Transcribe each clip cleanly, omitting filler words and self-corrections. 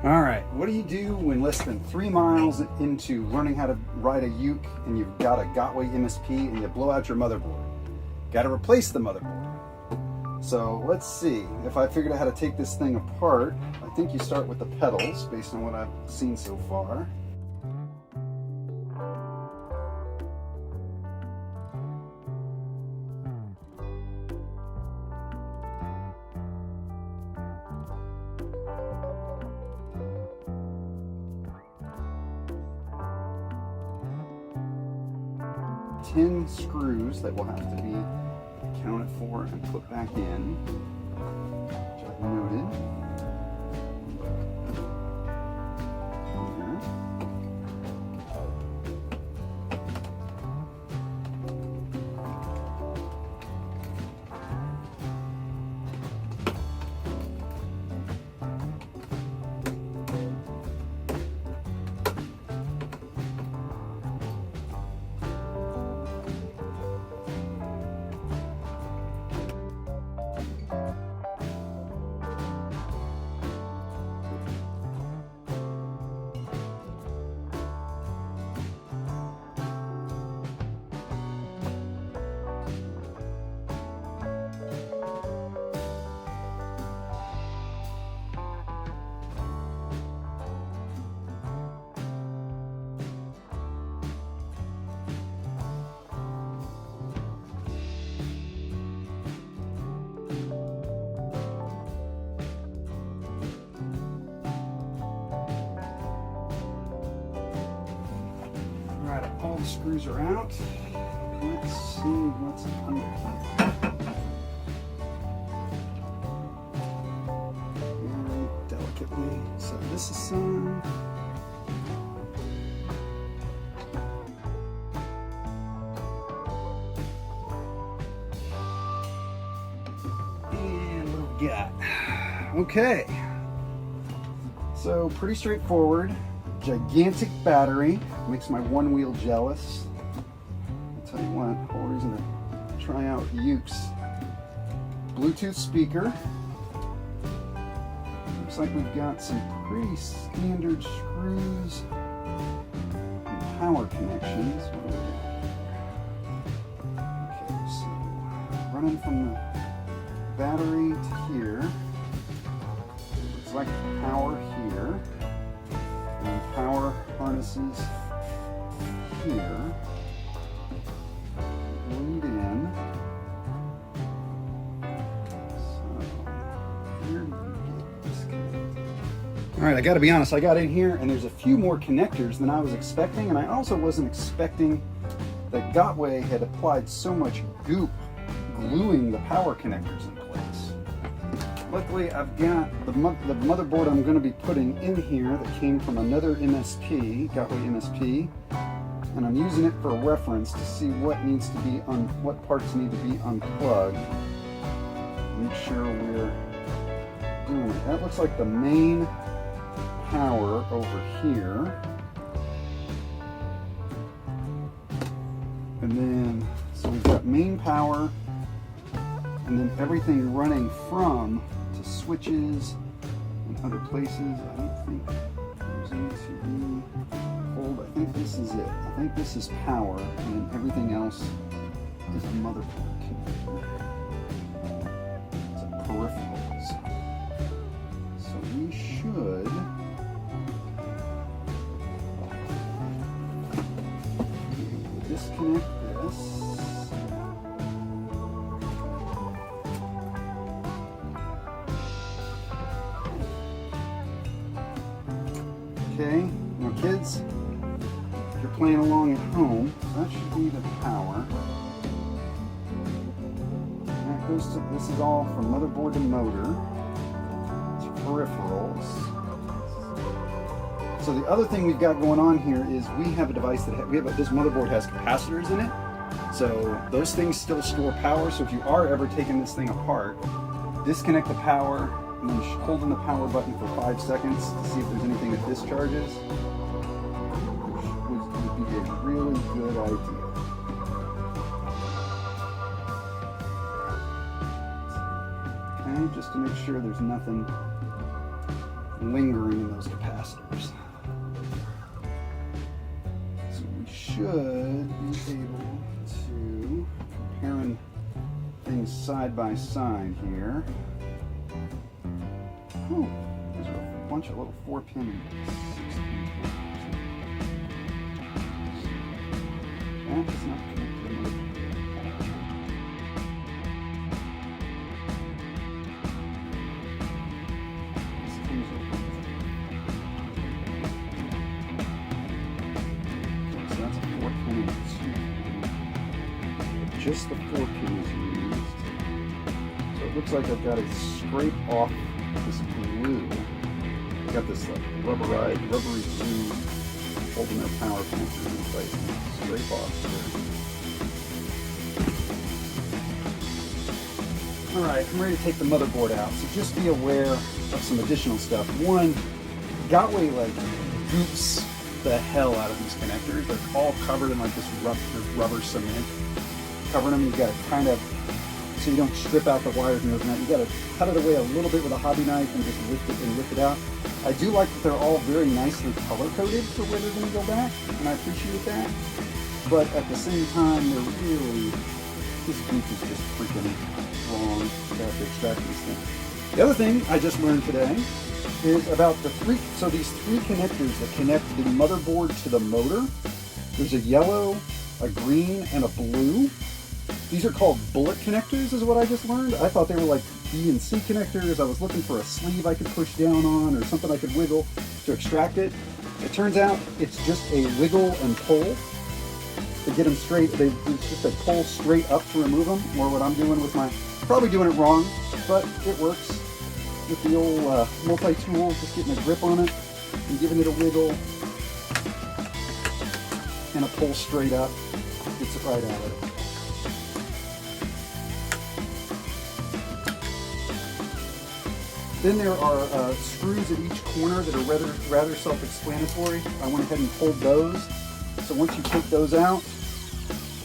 All right, what do you do when less than 3 miles into learning how to ride a uke and you've got a Gotway MSP and you blow out your motherboard? Got to replace the motherboard. So let's see, if I figured out how to take this thing apart, I think you start with the pedals based on what I've seen so far. Ten screws that will have to be accounted for and put back in, which I've noted. All the screws are out. Let's see what's under here. Very delicately set this aside. And what do we got? Okay. So pretty straightforward. Gigantic battery. Makes my one wheel jealous. I'll tell you what, whole reason to try out EUCs. Bluetooth speaker. Looks like we've got some pretty standard screws and power connections. What do we got? Okay, so running from the battery to here. Looks like power here. And power harnesses here, lead in. So here we get disconnected. All right, I got to be honest. I got in here, and there's a few more connectors than I was expecting, and I also wasn't expecting that Gotway had applied so much goop gluing the power connectors in place. Luckily, I've got the motherboard I'm going to be putting in here that came from another MSP, Gotway MSP, and I'm using it for reference to see what needs to be what parts need to be unplugged. Make sure we're doing it. That looks like the main power over here, and then so we've got main power, and then everything running from to switches and other places. I don't think there's any to be hold. I think this is it. I think this is power, and then everything else is a motherboard connector. It's a peripherals. So we should disconnect this. Okay, now kids, if you're playing along at home, that should be the power. And that goes to, this is all from motherboard to motor. It's peripherals. So the other thing we've got going on here is we have a device that this motherboard has capacitors in it. So those things still store power. So if you are ever taking this thing apart, disconnect the power and then holding the power button for 5 seconds to see if there's anything that discharges would be a really good idea. Okay, just to make sure there's nothing lingering in those capacitors. So we should be able to, comparing things side by side here. Whew, there's a bunch of little 4-pin. That is not connected. So that's a 4-pin. Just the 4 pins used. So it looks like I've got to scrape off this glue. I've got this like rubbery glue holding their power connectors in place. Scrape off here. Alright, I'm ready to take the motherboard out. So just be aware of some additional stuff. One, Gotway like goops the hell out of these connectors. They're all covered in like this rubber cement. Covering them, you've got to kind of, so you don't strip out the wires and everything. You've got to cut it away a little bit with a hobby knife and just lift it out. I do like that they're all very nicely color-coded for where they're going to go back, and I appreciate that. But at the same time, they're really, this goof is just freaking wrong to have to extract these things. The other thing I just learned today is about these three connectors that connect the motherboard to the motor. There's a yellow, a green, and a blue. These are called bullet connectors, is what I just learned. I thought they were like B and C connectors. I was looking for a sleeve I could push down on or something I could wiggle to extract it. It turns out it's just a wiggle and pull to get them straight. It's just a pull straight up to remove them, or what I'm doing with my, probably doing it wrong, but it works with the old multi-tool, just getting a grip on it and giving it a wiggle and a pull straight up. Gets it right out of it. Then there are screws at each corner that are rather self-explanatory. I went ahead and pulled those. So once you take those out,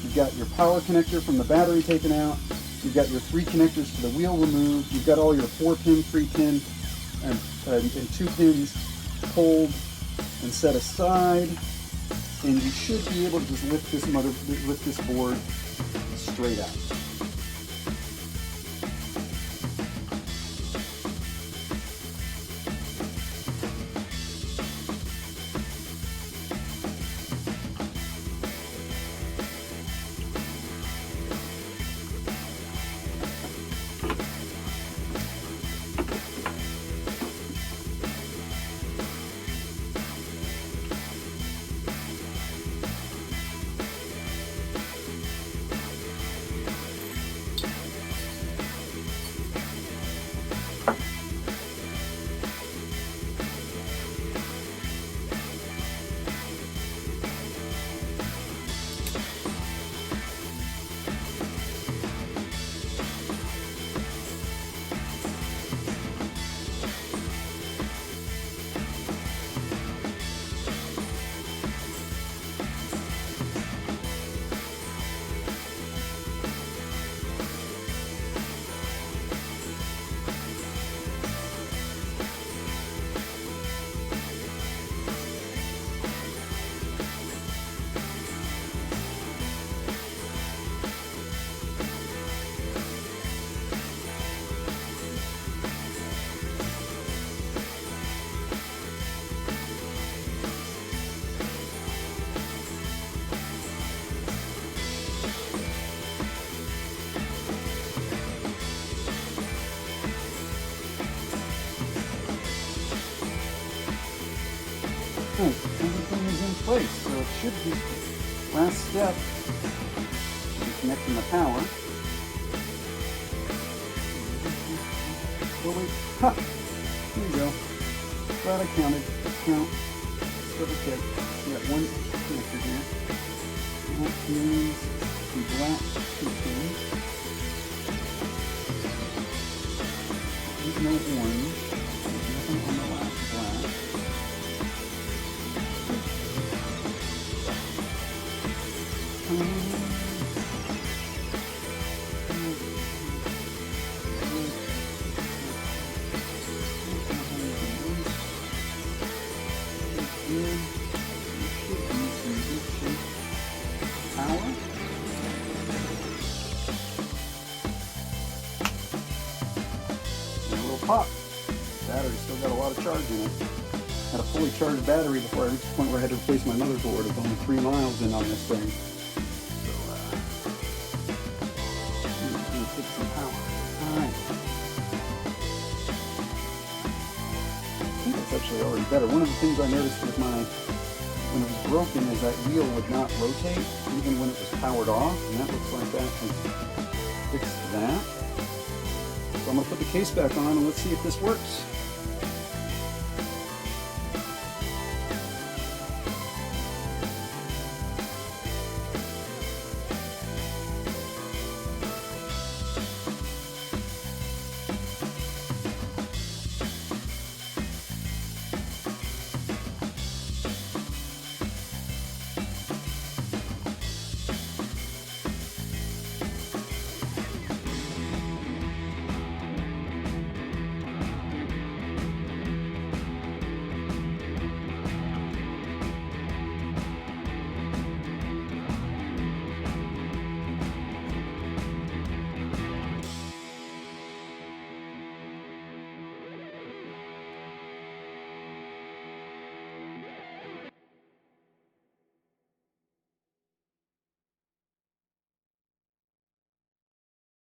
you've got your power connector from the battery taken out. You've got your 3 connectors to the wheel removed. You've got all your 4-pin, 3-pin, and 2 pins pulled and set aside. And you should be able to just lift this board straight out. Everything is in place, so it should be last step. Should be connecting the power. Oh wait, ha! Here you go. Glad I counted. Let's count. Let's double check. We got 1 extra connector here. That is the black 2 pins. There's no orange. There's nothing on the last black. here. Power. And a little pop. Battery's still got a lot of charge in it. Had a fully charged battery before I reached the point where I had to replace my motherboard. It's only 3 miles in on this thing. So, let's get some power. Alright. I think that's actually already better. One of the things I noticed with when it was broken is that wheel would not rotate even when it was powered off, and that looks like that has fixed that. So I'm going to put the case back on and let's see if this works.